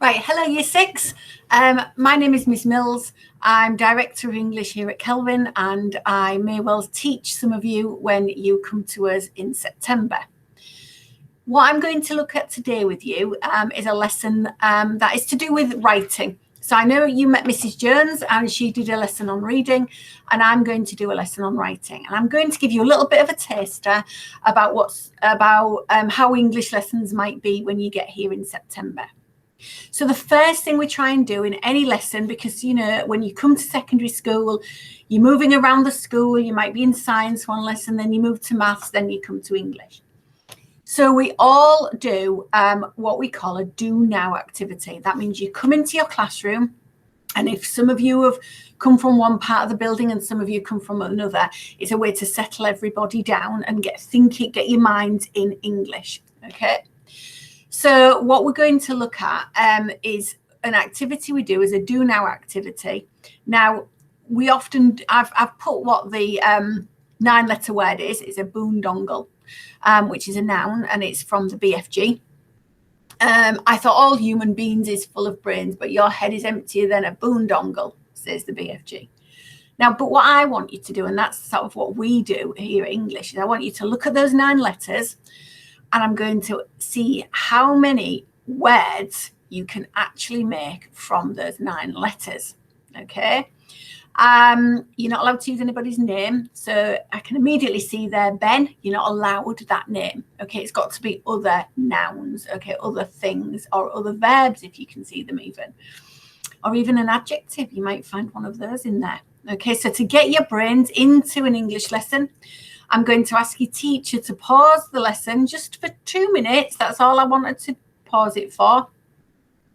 Right, hello Year 6. My name is Miss Mills. I'm Director of English here at Kelvin, and I may well teach some of you when you come to us in September. What I'm going to look at today with you is a lesson that is to do with writing. So I know you met Mrs. Jones and she did a lesson on reading, and I'm going to do a lesson on writing. And I'm going to give you a little bit of a taster about how English lessons might be when you get here in September. So the first thing we try and do in any lesson, because, you know, when you come to secondary school, you're moving around the school, you might be in science one lesson, then you move to maths, then you come to English. So we all do what we call a do now activity. That means you come into your classroom, and if some of you have come from one part of the building and some of you come from another, it's a way to settle everybody down and get your minds in English, okay? So what we're going to look at is an activity we do as a do now activity. Now, we often, I've put what the 9-letter word is. It's a boondongle, which is a noun, and it's from the BFG. I thought all human beings is full of brains, but your head is emptier than a boondongle, says the BFG. Now, but what I want you to do, and that's sort of what we do here at English, is I want you to look at those 9 letters, and I'm going to see how many words you can actually make from those 9 letters, okay? You're not allowed to use anybody's name, so I can immediately see there, Ben, you're not allowed that name, okay? It's got to be other nouns, okay, other things, or other verbs if you can see them even, or even an adjective. You might find one of those in there, okay? So to get your brains into an English lesson, I'm going to ask your teacher to pause the lesson just for 2 minutes. That's all I wanted to pause it for,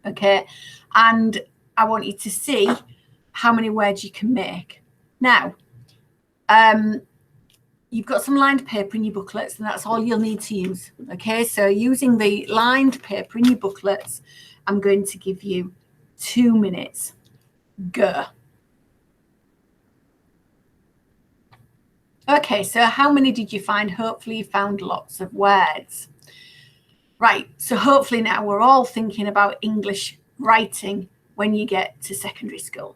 okay? And I want you to see how many words you can make. Now, you've got some lined paper in your booklets, and that's all you'll need to use, okay? So using the lined paper in your booklets, I'm going to give you 2 minutes. Go. Okay, so how many did you find? Hopefully you found lots of words. Right, so hopefully now we're all thinking about English writing when you get to secondary school.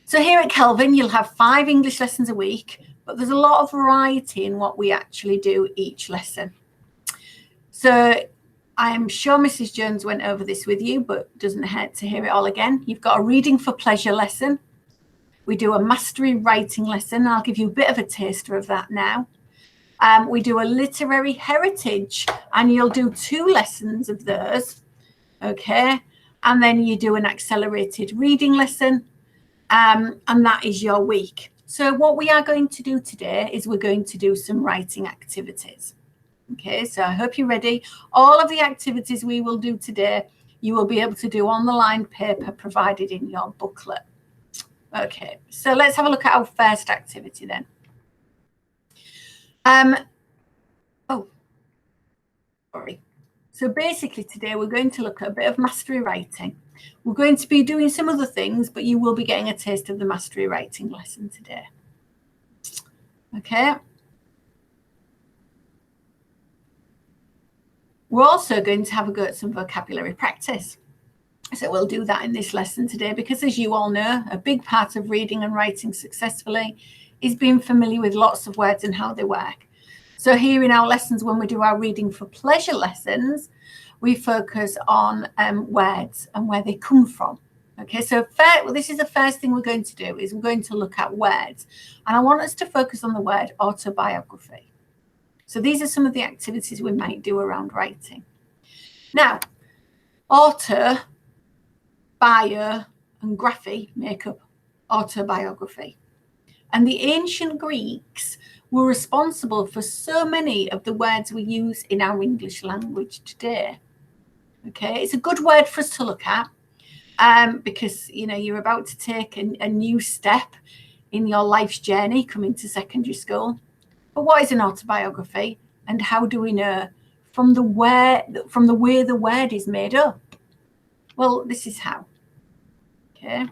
So here at Kelvin, you'll have 5 English lessons a week, but there's a lot of variety in what we actually do each lesson. So I'm sure Mrs. Jones went over this with you, but doesn't hurt to hear it all again. You've got a reading for pleasure lesson. We do a mastery writing lesson. I'll give you a bit of a taster of that now. We do a literary heritage, and you'll do 2 lessons of those, okay? And then you do an accelerated reading lesson, and that is your week. So what we are going to do today is we're going to do some writing activities, okay? So I hope you're ready. All of the activities we will do today, you will be able to do on the lined paper provided in your booklet. Okay, so let's have a look at our first activity then. Sorry. So basically today we're going to look at a bit of mastery writing. We're going to be doing some other things, but you will be getting a taste of the mastery writing lesson today. Okay. We're also going to have a go at some vocabulary practice. So we'll do that in this lesson today, because as you all know, a big part of reading and writing successfully is being familiar with lots of words and how they work. So here in our lessons, when we do our reading for pleasure lessons, we focus on words and where they come from. Okay, so this is the first thing we're going to do, is we're going to look at words. And I want us to focus on the word autobiography. So these are some of the activities we might do around writing. Now, auto, bio, and graphy make up autobiography. And the ancient Greeks were responsible for so many of the words we use in our English language today. Okay, it's a good word for us to look at because, you know, you're about to take a new step in your life's journey coming to secondary school. But what is an autobiography, and how do we know from the way the word is made up? Well, this is how. Okay,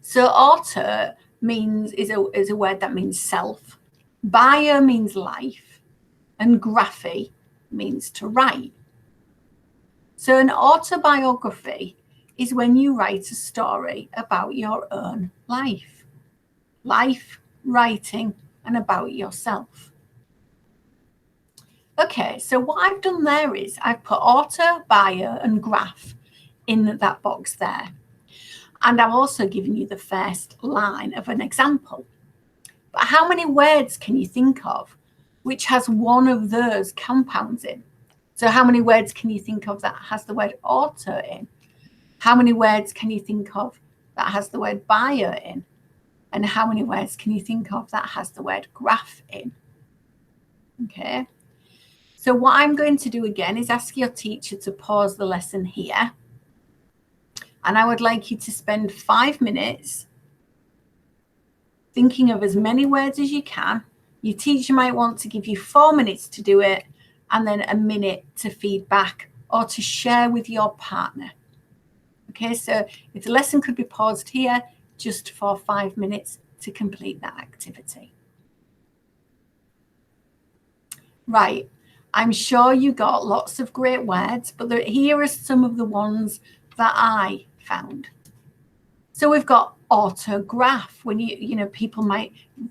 so auto is a word that means self, bio means life, and graphy means to write. So an autobiography is when you write a story about your own life, writing, and about yourself. Okay, so what I've done there is I've put author, bio, and graph in that box there. And I've also given you the first line of an example. But how many words can you think of which has one of those compounds in? So how many words can you think of that has the word author in? How many words can you think of that has the word bio in? And how many words can you think of that has the word graph in? Okay. So what I'm going to do again is ask your teacher to pause the lesson here. And I would like you to spend 5 minutes thinking of as many words as you can. Your teacher might want to give you 4 minutes to do it, and then a minute to feedback or to share with your partner. Okay, so if the lesson could be paused here just for 5 minutes to complete that activity. Right, I'm sure you got lots of great words, but here are some of the ones that I found. So we've got autograph. When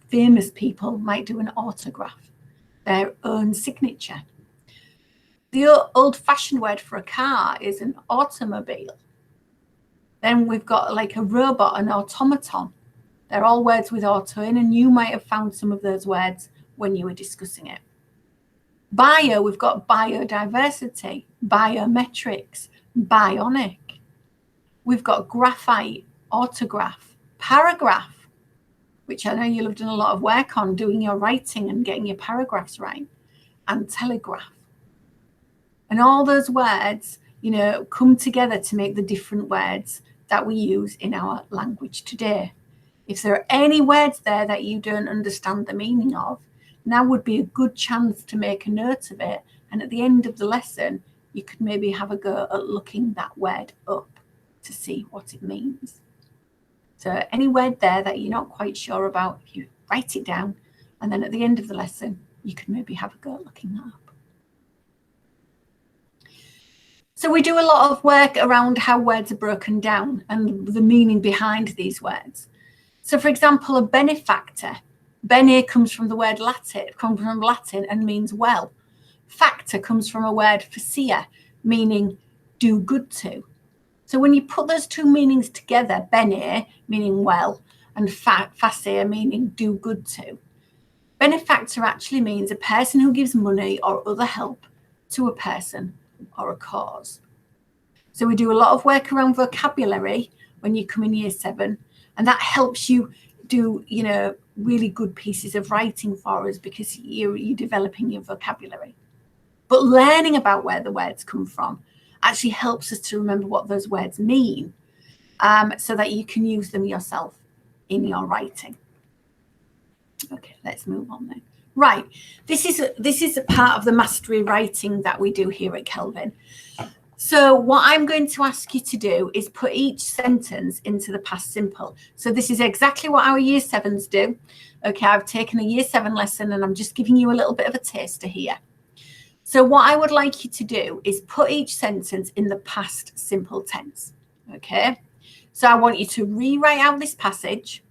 famous people might do an autograph, their own signature. The old-fashioned word for a car is an automobile. Then we've got like a robot, an automaton. They're all words with auto in, and you might have found some of those words when you were discussing it. Bio, we've got biodiversity, biometrics, bionic. We've got graphite, autograph, paragraph, which I know you'll have done a lot of work on doing your writing and getting your paragraphs right, and telegraph. And all those words, come together to make the different words that we use in our language today. If there are any words there that you don't understand the meaning of, now would be a good chance to make a note of it. And at the end of the lesson, you could maybe have a go at looking that word up to see what it means. So any word there that you're not quite sure about, if you write it down, and then at the end of the lesson, you could maybe have a go at looking that up. So we do a lot of work around how words are broken down and the meaning behind these words. So for example, a benefactor. Bene comes from the word Latin, and means well. Factor comes from a word facere, meaning do good to. So when you put those two meanings together, bene meaning well and facere meaning do good to, benefactor actually means a person who gives money or other help to a person or a cause. So we do a lot of work around vocabulary when you come in year 7, and that helps you do really good pieces of writing for us because you're developing your vocabulary. But learning about where the words come from actually helps us to remember what those words mean, so that you can use them yourself in your writing. Okay, let's move on then. Right, this is a part of the mastery writing that we do here at Kelvin. So what I'm going to ask you to do is put each sentence into the past simple. So this is exactly what our year 7s do. Okay, I've taken a year 7 lesson and I'm just giving you a little bit of a taster here. So what I would like you to do is put each sentence in the past simple tense. Okay, so I want you to rewrite out this passage,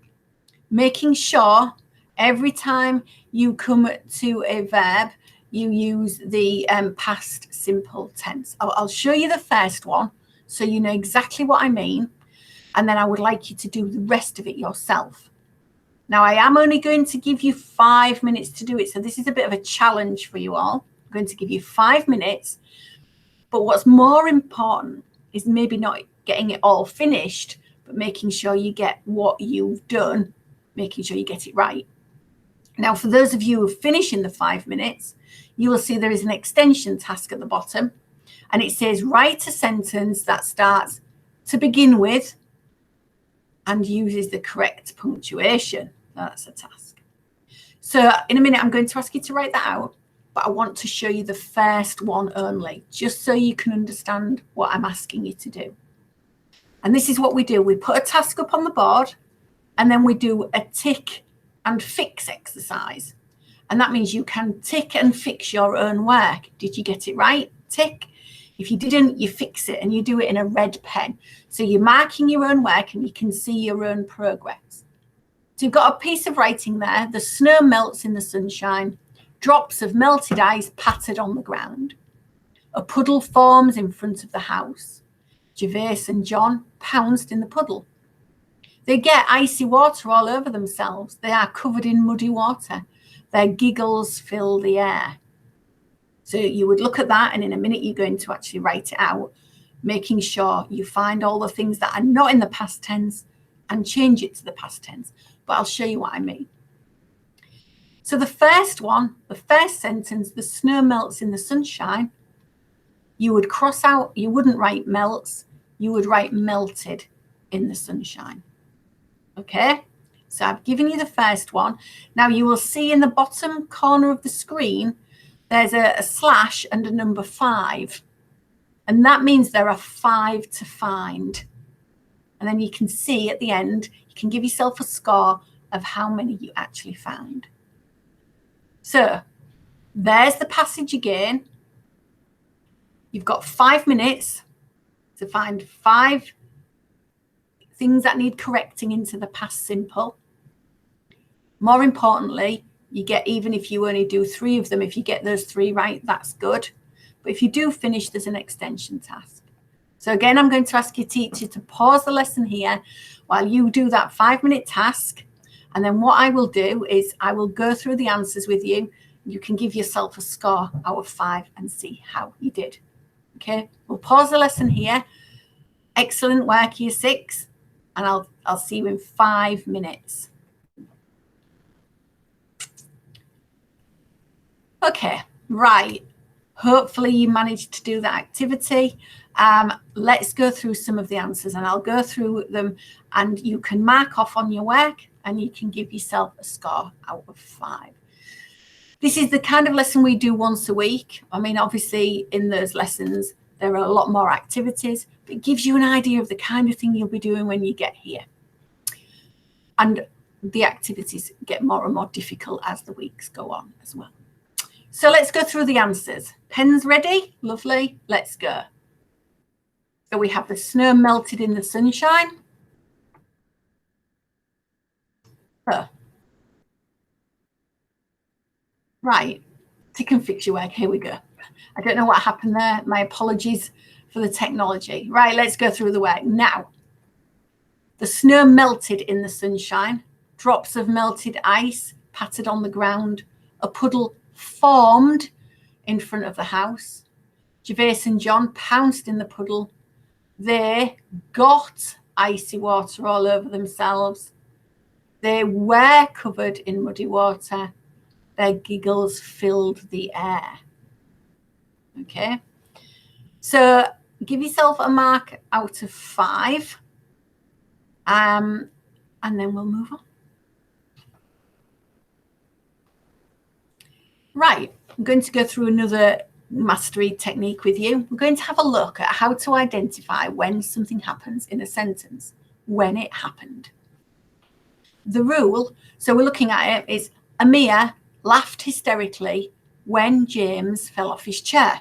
making sure every time you come to a verb, you use the past simple tense. I'll show you the first one so you know exactly what I mean, and then I would like you to do the rest of it yourself. Now, I am only going to give you 5 minutes to do it, so this is a bit of a challenge for you all. I'm going to give you 5 minutes, but what's more important is maybe not getting it all finished, but making sure you get what you've done, making sure you get it right. Now, for those of you who finish in the 5 minutes, you will see there is an extension task at the bottom, and it says write a sentence that starts to begin with and uses the correct punctuation. That's a task. So in a minute, I'm going to ask you to write that out, but I want to show you the first one only, just so you can understand what I'm asking you to do. And this is what we do. We put a task up on the board, and then we do a tick and fix exercise. And that means you can tick and fix your own work. Did you get it right? Tick. If you didn't, you fix it and you do it in a red pen. So you're marking your own work and you can see your own progress. So you've got a piece of writing there. The snow melts in the sunshine. Drops of melted ice pattered on the ground. A puddle forms in front of the house. Gervase and John pounced in the puddle. They get icy water all over themselves. They are covered in muddy water. Their giggles fill the air. So you would look at that, and in a minute you're going to actually write it out, making sure you find all the things that are not in the past tense and change it to the past tense. But I'll show you what I mean. So the first one, the first sentence, the snow melts in the sunshine, you would cross out, you wouldn't write melts, you would write melted in the sunshine. Okay, so I've given you the first one. Now you will see in the bottom corner of the screen, there's a slash and a number 5. And that means there are 5 to find. And then you can see at the end, you can give yourself a score of how many you actually found. So there's the passage again. You've got 5 minutes to find 5 things that need correcting into the past simple. More importantly, you get, even if you only do 3 of them, if you get those 3 right, that's good. But if you do finish, there's an extension task. So again, I'm going to ask your teacher to pause the lesson here while you do that 5-minute task. And then what I will do is I will go through the answers with you. You can give yourself a score out of 5 and see how you did. Okay, we'll pause the lesson here. Excellent work, year 6. And I'll see you in 5 minutes. Okay, right. Hopefully you managed to do that activity. Let's go through some of the answers, and I'll go through them, and you can mark off on your work and you can give yourself a score out of 5. This is the kind of lesson we do once a week. I mean, obviously in those lessons, there are a lot more activities, but it gives you an idea of the kind of thing you'll be doing when you get here. And the activities get more and more difficult as the weeks go on as well. So let's go through the answers. Pens ready? Lovely. Let's go. So we have the snow melted in the sunshine. Oh. Right. Tick and fix your work. Here we go. I don't know what happened there. My apologies for the technology. Right, let's go through the work. Now, the snow melted in the sunshine. Drops of melted ice pattered on the ground. A puddle formed in front of the house. Gervase and John pounced in the puddle. They got icy water all over themselves. They were covered in muddy water. Their giggles filled the air. Okay, so give yourself a mark out of 5, and then we'll move on. Right, I'm going to go through another mastery technique with you. We're going to have a look at how to identify when something happens in a sentence, when it happened. The rule, so we're looking at it, is Amir laughed hysterically when James fell off his chair.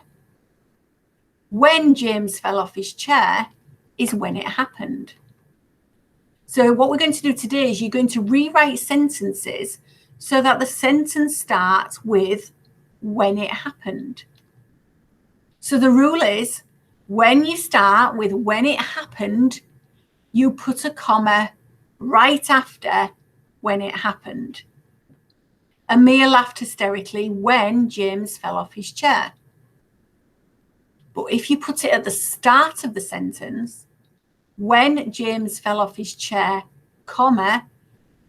When James fell off his chair is when it happened. So what we're going to do today is you're going to rewrite sentences so that the sentence starts with when it happened. So the rule is when you start with when it happened, you put a comma right after when it happened. Amir laughed hysterically when James fell off his chair. But if you put it at the start of the sentence, when James fell off his chair, comma,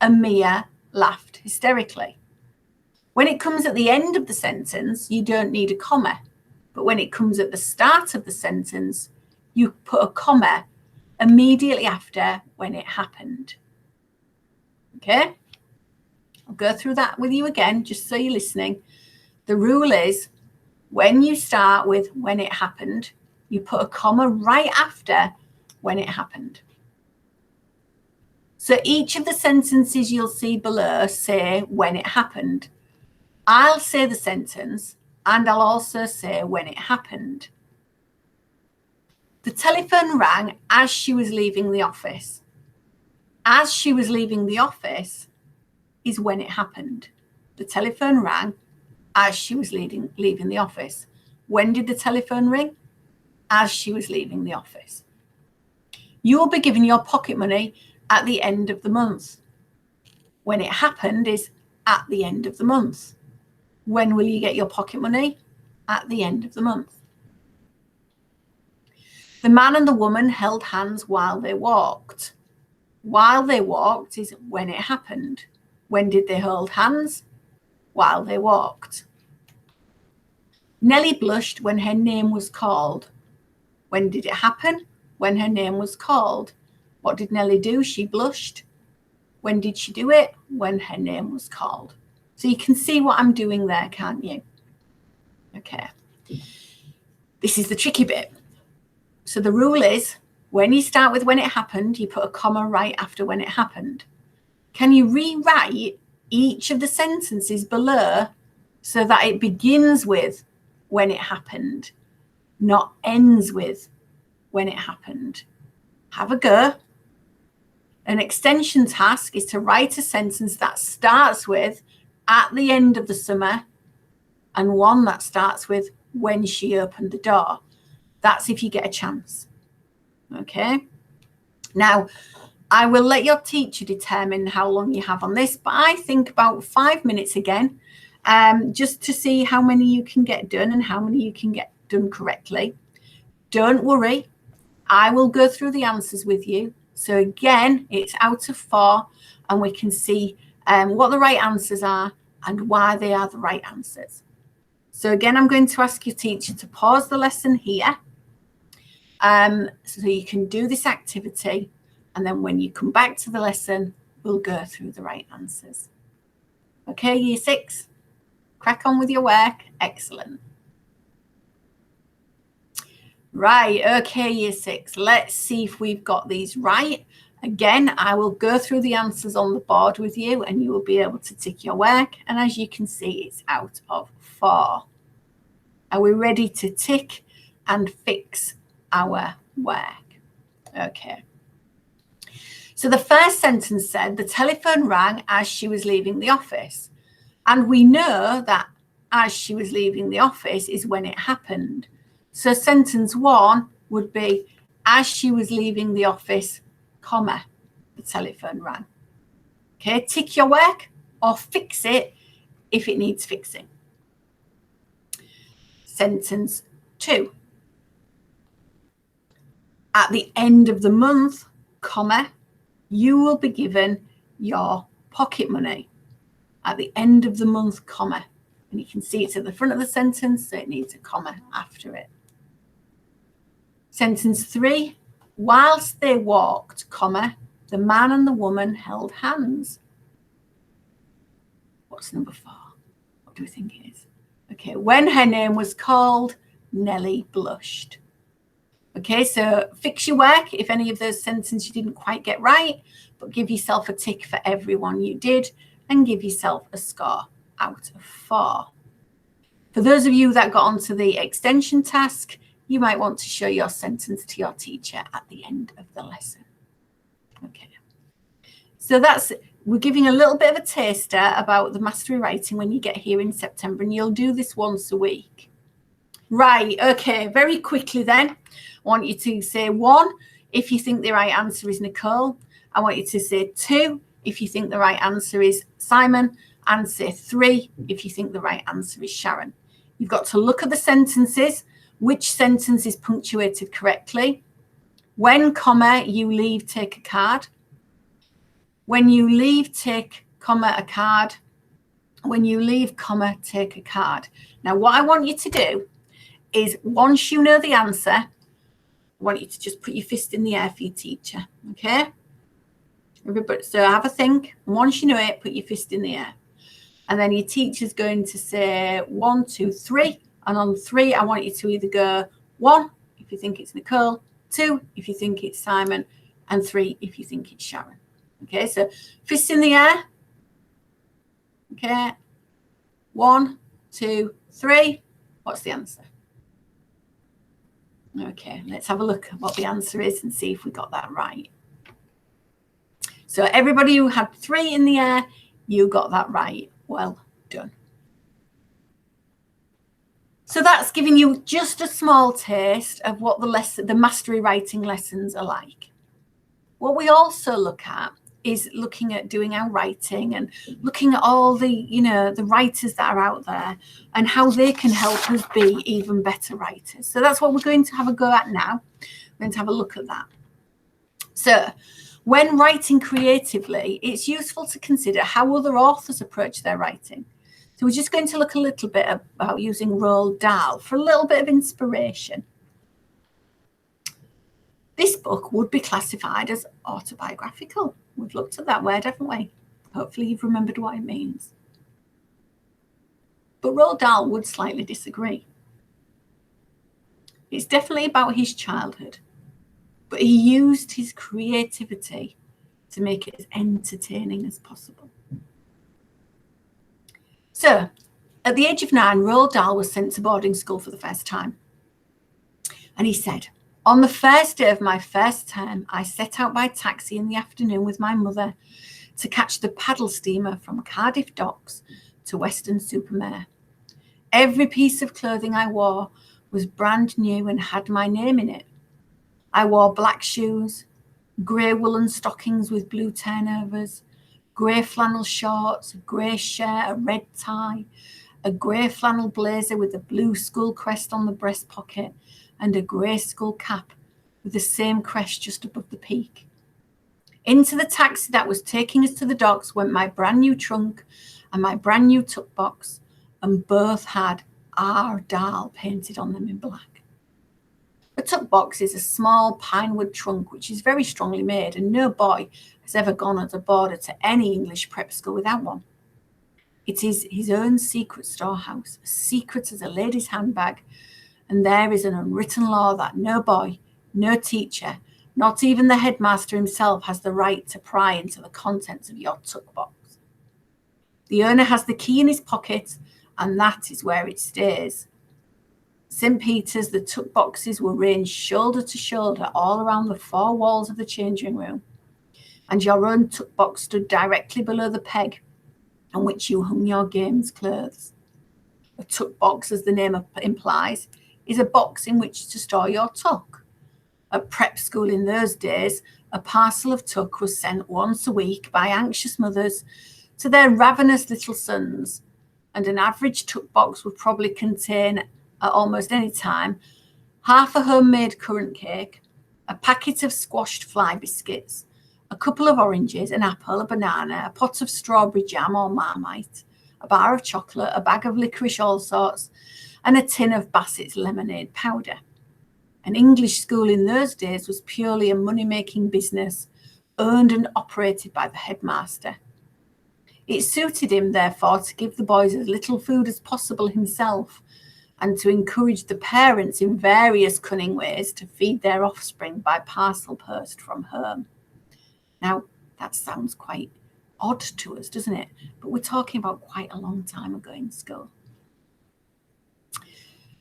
Amir laughed hysterically. When it comes at the end of the sentence, you don't need a comma. But when it comes at the start of the sentence, you put a comma immediately after when it happened. Okay? I'll go through that with you again, just so you're listening. The rule is when you start with when it happened, you put a comma right after when it happened. So each of the sentences you'll see below say when it happened. I'll say the sentence and I'll also say when it happened. The telephone rang as she was leaving the office. As she was leaving the office is when it happened. The telephone rang as she was leaving the office. When did the telephone ring? As she was leaving the office. You will be given your pocket money at the end of the month. When it happened is at the end of the month. When will you get your pocket money? At the end of the month. The man and the woman held hands while they walked. While they walked is when it happened. When did they hold hands? While they walked. Nellie blushed when her name was called. When did it happen? When her name was called. What did Nellie do? She blushed. When did she do it? When her name was called. So you can see what I'm doing there, can't you? Okay. This is the tricky bit. So the rule is, when you start with when it happened, you put a comma right after when it happened. Can you rewrite each of the sentences below so that it begins with when it happened, not ends with when it happened? Have a go. An extension task is to write a sentence that starts with at the end of the summer and one that starts with when she opened the door. That's if you get a chance. Okay. Now, I will let your teacher determine how long you have on this, but I think about 5 minutes again, just to see how many you can get done and how many you can get done correctly. Don't worry, I will go through the answers with you. So again, it's out of 4 and we can see what the right answers are and why they are the right answers. So again, I'm going to ask your teacher to pause the lesson here so you can do this activity. And then when you come back to the lesson, we'll go through the right answers. Okay, Year 6, crack on with your work. Excellent. Right, okay, Year 6, let's see if we've got these right. Again, I will go through the answers on the board with you and you will be able to tick your work. And as you can see, it's out of 4. Are we ready to tick and fix our work? Okay. So the first sentence said, the telephone rang as she was leaving the office. And we know that as she was leaving the office is when it happened. So sentence 1 would be, as she was leaving the office, comma, the telephone rang. Okay, tick your work or fix it if it needs fixing. Sentence 2. At the end of the month, comma, you will be given your pocket money. At the end of the month, comma. And you can see it's at the front of the sentence, so it needs a comma after it. Sentence 3, whilst they walked, comma, the man and the woman held hands. What's number 4? What do we think it is? Okay, when her name was called, Nellie blushed. Okay, so fix your work if any of those sentences you didn't quite get right, but give yourself a tick for every one you did and give yourself a score out of 4. For those of you that got onto the extension task, you might want to show your sentence to your teacher at the end of the lesson. Okay, so we're giving a little bit of a taster about the mastery writing when you get here in September, and you'll do this once a week. Right, okay, very quickly then, I want you to say 1 if you think the right answer is Nicole. I want you to say 2 if you think the right answer is Simon, and say 3 if you think the right answer is Sharon. You've got to look at the sentences, which sentence is punctuated correctly. When, comma, you leave, take a card. When you leave, take, comma, a card. When you leave, comma, take a card. Now, what I want you to do is once you know the answer, I want you to just put your fist in the air for your teacher, okay? Everybody, so have a think. And once you know it, put your fist in the air. And then your teacher's going to say 1, 2, 3. And on 3, I want you to either go 1 if you think it's Nicole, 2 if you think it's Simon, and 3 if you think it's Sharon. Okay, so fist in the air. Okay, 1, 2, 3. What's the answer? Okay, let's have a look at what the answer is and see if we got that right. So everybody who had 3 in the air, you got that right. Well done. So that's giving you just a small taste of what the mastery writing lessons are like. What we also look at is looking at doing our writing and looking at all the, the writers that are out there and how they can help us be even better writers. So that's what we're going to have a go at now. We're going to have a look at that. So when writing creatively, it's useful to consider how other authors approach their writing. So we're just going to look a little bit about using Roald Dahl for a little bit of inspiration. This book would be classified as autobiographical. We've looked at that word, haven't we? Hopefully you've remembered what it means. But Roald Dahl would slightly disagree. It's definitely about his childhood, but he used his creativity to make it as entertaining as possible. So, at the age of 9, Roald Dahl was sent to boarding school for the first time. And he said, "On the first day of my first term, I set out by taxi in the afternoon with my mother to catch the paddle steamer from Cardiff Docks to Weston-super-Mare. Every piece of clothing I wore was brand new and had my name in it. I wore black shoes, grey woolen stockings with blue turnovers, grey flannel shorts, a grey shirt, a red tie, a grey flannel blazer with a blue skull crest on the breast pocket, and a grey skull cap with the same crest just above the peak. Into the taxi that was taking us to the docks went my brand new trunk and my brand new tuck box, and both had R. Dahl painted on them in black. A tuck box is a small pinewood trunk which is very strongly made, and no boy has ever gone as a boarder to any English prep school without one. It is his own secret storehouse, as secret as a lady's handbag, and there is an unwritten law that no boy, no teacher, not even the headmaster himself has the right to pry into the contents of your tuck box. The owner has the key in his pocket, and that is where it stays. St. Peter's, the tuck boxes were ranged shoulder to shoulder all around the 4 walls of the changing room, and your own tuck box stood directly below the peg on which you hung your games clothes. A tuck box, as the name implies, is a box in which to store your tuck. At prep school in those days, a parcel of tuck was sent once a week by anxious mothers to their ravenous little sons, and an average tuck box would probably contain, at almost any time, half a homemade currant cake, a packet of squashed fly biscuits, a couple of oranges, an apple, a banana, a pot of strawberry jam or Marmite, a bar of chocolate, a bag of licorice all sorts, and a tin of Bassett's lemonade powder. An English school in those days was purely a money-making business, owned and operated by the headmaster. It suited him, therefore, to give the boys as little food as possible himself, and to encourage the parents in various cunning ways to feed their offspring by parcel post from home. Now, that sounds quite odd to us, doesn't it? But we're talking about quite a long time ago in school.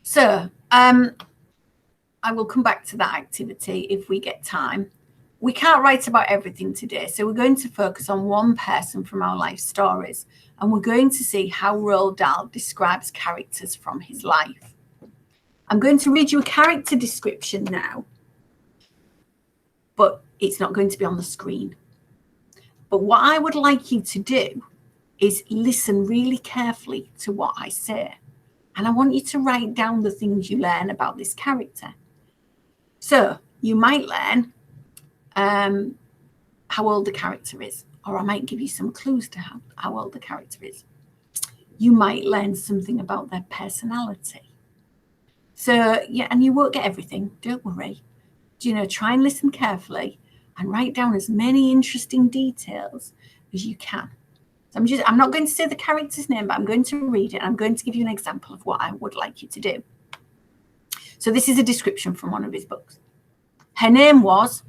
So, I will come back to that activity if we get time. We can't write about everything today, so we're going to focus on one person from our life stories, and we're going to see how Roald Dahl describes characters from his life. I'm going to read you a character description now, but it's not going to be on the screen. But what I would like you to do is listen really carefully to what I say, and I want you to write down the things you learn about this character. So you might learn how old the character is, or I might give you some clues to how old the character is. You might learn something about their personality. So, yeah, and you won't get everything, don't worry. Try and listen carefully and write down as many interesting details as you can. So I'm not going to say the character's name, but I'm going to read it, and I'm going to give you an example of what I would like you to do. So this is a description from one of his books. Her name was,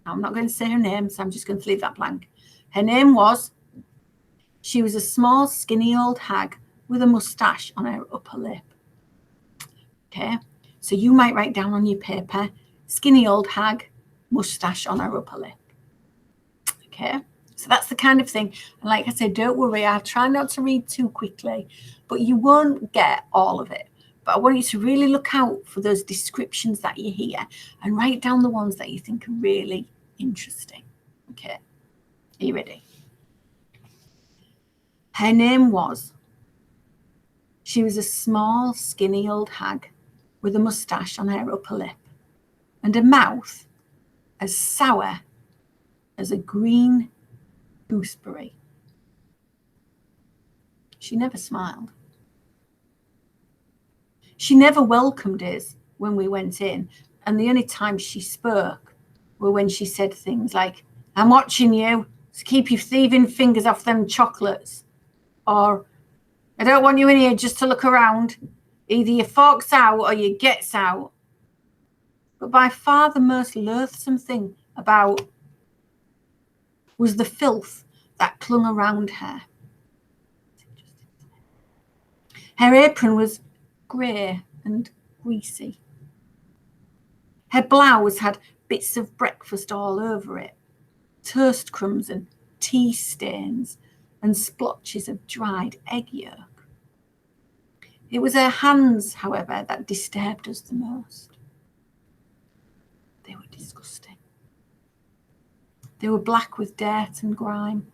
I'm not going to say her name, so I'm just going to leave that blank. Her name was, she was a small, skinny old hag with a moustache on her upper lip. Okay, So you might write down on your paper, skinny old hag, moustache on her upper lip. Okay, so that's the kind of thing. And like I said, don't worry, I'll try not to read too quickly, but you won't get all of it. But I want you to really look out for those descriptions that you hear and write down the ones that you think are really interesting. Okay, are you ready? Her name was. She was a small, skinny old hag with a moustache on her upper lip and a mouth as sour as a green gooseberry. She never smiled. She never welcomed us when we went in, and the only time she spoke were when she said things like, "I'm watching you, so keep your thieving fingers off them chocolates," or "I don't want you in here just to look around. Either you forks out or you gets out." But by far the most loathsome thing about was the filth that clung around her. Her apron was grey and greasy. Her blouse had bits of breakfast all over it, toast crumbs and tea stains and splotches of dried egg yolk. It was her hands, however, that disturbed us the most. They were disgusting. They were black with dirt and grime.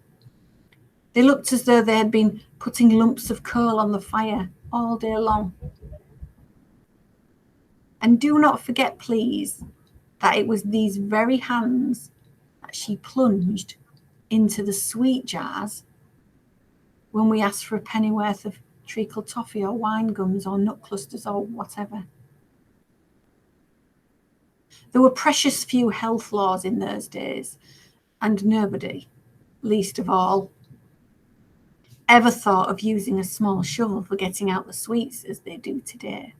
They looked as though they had been putting lumps of coal on the fire all day long. And do not forget, please, that it was these very hands that she plunged into the sweet jars when we asked for a pennyworth of treacle toffee or wine gums or nut clusters or whatever. There were precious few health laws in those days, and nobody, least of all, ever thought of using a small shovel for getting out the sweets as they do today.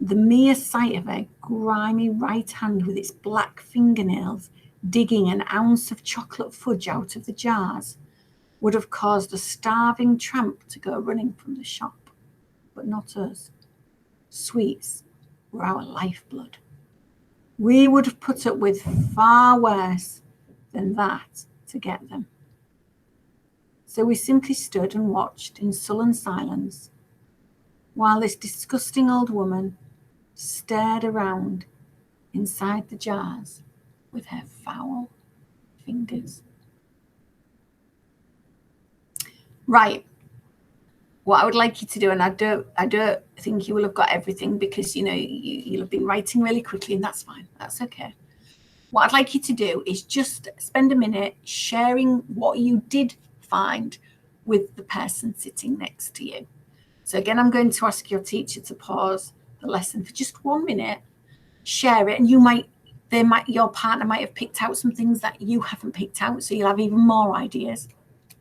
The mere sight of her grimy right hand with its black fingernails digging an ounce of chocolate fudge out of the jars would have caused a starving tramp to go running from the shop. But not us. Sweets were our lifeblood. We would have put up with far worse than that to get them. So we simply stood and watched in sullen silence while this disgusting old woman stared around inside the jars with her foul fingers. Right. What I would like you to do, and I don't think you will have got everything because you'll have been writing really quickly, and that's fine. That's okay. What I'd like you to do is just spend a minute sharing what you did find with the person sitting next to you. So again, I'm going to ask your teacher to pause the lesson for just 1 minute, share it, and your partner might have picked out some things that you haven't picked out, so you'll have even more ideas.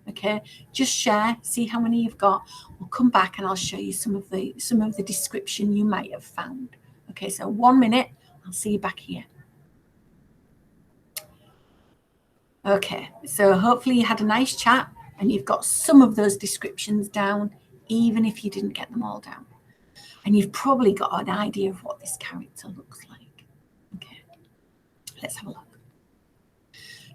Okay, just share, see how many you've got. We'll come back and I'll show you some of the description you might have found. Okay, so 1 minute, I'll see you back here. Okay, so hopefully you had a nice chat and you've got some of those descriptions down, even if you didn't get them all down. And you've probably got an idea of what this character looks like. Okay, let's have a look.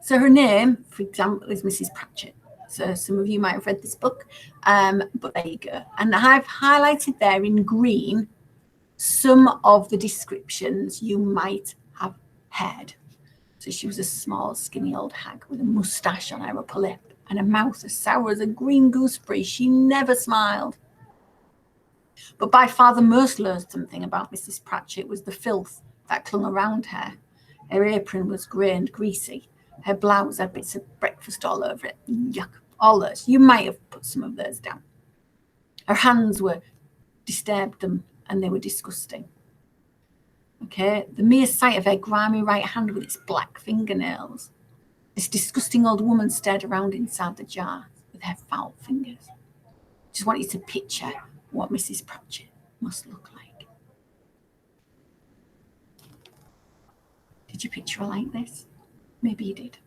So her name, for example, is Mrs. Pratchett. So some of you might have read this book, but there you go. And I've highlighted there in green some of the descriptions you might have heard. So she was a small, skinny old hag with a moustache on her upper lip and a mouth as sour as a green gooseberry. She never smiled. But by far the most loathsome thing about Mrs. Pratchett was the filth that clung around her. Her apron was grey and greasy. Her blouse had bits of breakfast all over it. Yuck. All those. You might have put some of those down. Her hands were disturbed them and they were disgusting. Okay, the mere sight of her grimy right hand with its black fingernails. This disgusting old woman stared around inside the jar with her foul fingers. Just want you to picture what Mrs. Pratchett must look like. Did you picture her like this? Maybe you did.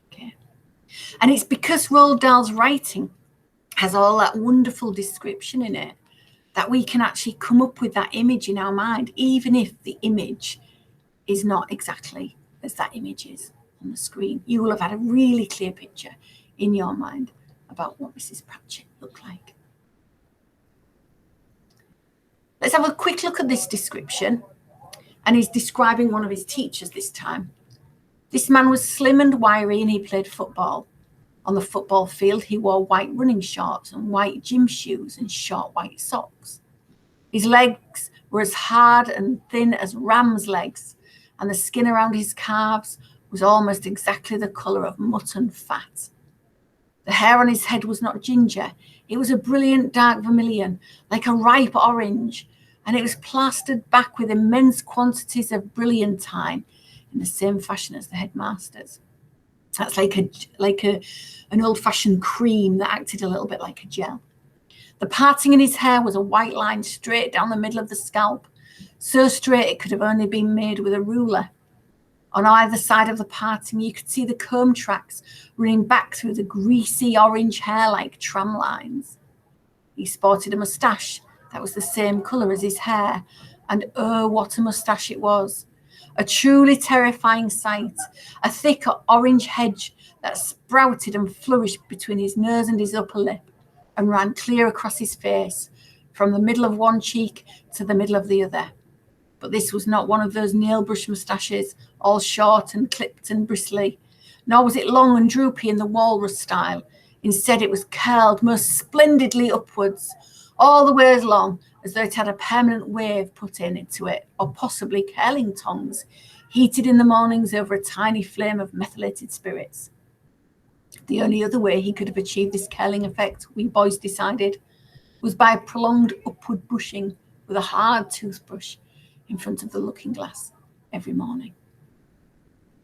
Okay. And it's because Roald Dahl's writing has all that wonderful description in it that we can actually come up with that image in our mind, even if the image is not exactly as that image is on the screen. You will have had a really clear picture in your mind about what Mrs. Pratchett looked like. Let's have a quick look at this description. And he's describing one of his teachers this time. This man was slim and wiry and he played football. On the football field, he wore white running shorts and white gym shoes and short white socks. His legs were as hard and thin as ram's legs, and the skin around his calves was almost exactly the colour of mutton fat. The hair on his head was not ginger. It was a brilliant dark vermilion, like a ripe orange, and it was plastered back with immense quantities of brilliantine in the same fashion as the headmaster's. That's like an old-fashioned cream that acted a little bit like a gel. The parting in his hair was a white line straight down the middle of the scalp, so straight it could have only been made with a ruler. On either side of the parting, you could see the comb tracks running back through the greasy orange hair like tram lines. He sported a moustache that was the same colour as his hair, and oh, what a moustache it was. A truly terrifying sight, a thick orange hedge that sprouted and flourished between his nose and his upper lip and ran clear across his face, from the middle of one cheek to the middle of the other. But this was not one of those nail brush moustaches, all short and clipped and bristly, nor was it long and droopy in the walrus style. Instead, it was curled most splendidly upwards, all the way along, as though it had a permanent wave put into it, or possibly curling tongs, heated in the mornings over a tiny flame of methylated spirits. The only other way he could have achieved this curling effect, we boys decided, was by prolonged upward brushing with a hard toothbrush in front of the looking glass every morning.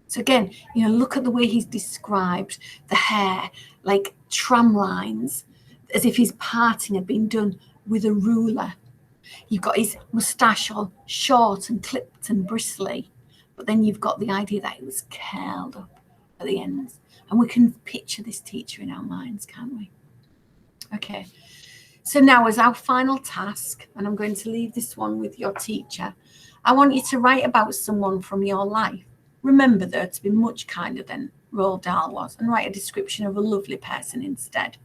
So again, look at the way he's described the hair, like tram lines, as if his parting had been done with a ruler. You've got his moustache all short and clipped and bristly, but then you've got the idea that it was curled up at the ends. And we can picture this teacher in our minds, can't we? Okay, so now as our final task, and I'm going to leave this one with your teacher, I want you to write about someone from your life. Remember, though, to be much kinder than Roald Dahl was, and write a description of a lovely person instead.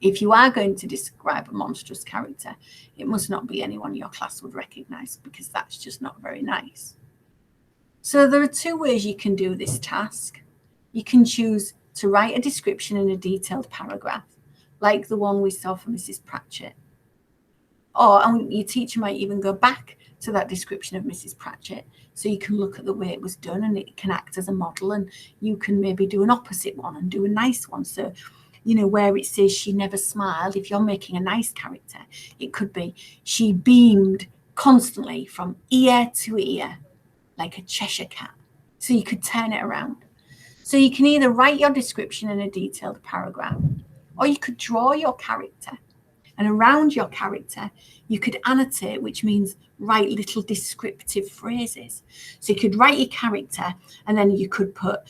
If you are going to describe a monstrous character, it must not be anyone your class would recognise, because that's just not very nice. So there are two ways you can do this task. You can choose to write a description in a detailed paragraph, like the one we saw for Mrs. Pratchett. Or your teacher might even go back to that description of Mrs. Pratchett, so you can look at the way it was done and it can act as a model, and you can maybe do an opposite one and do a nice one. So where it says she never smiled, if you're making a nice character, it could be she beamed constantly from ear to ear like a Cheshire cat. So you could turn it around. So you can either write your description in a detailed paragraph, or you could draw your character. And around your character, you could annotate, which means write little descriptive phrases. So you could write your character, and then you could put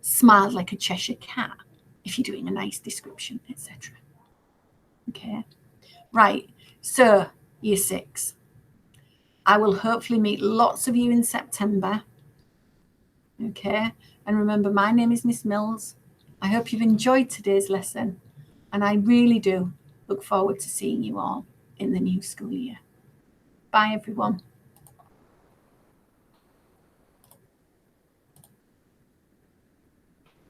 smiled like a Cheshire cat, if you're doing a nice description, etc. Okay, right, so year 6. I will hopefully meet lots of you in September. Okay, and remember, my name is Miss Mills. I hope you've enjoyed today's lesson, and I really do look forward to seeing you all in the new school year. Bye, everyone.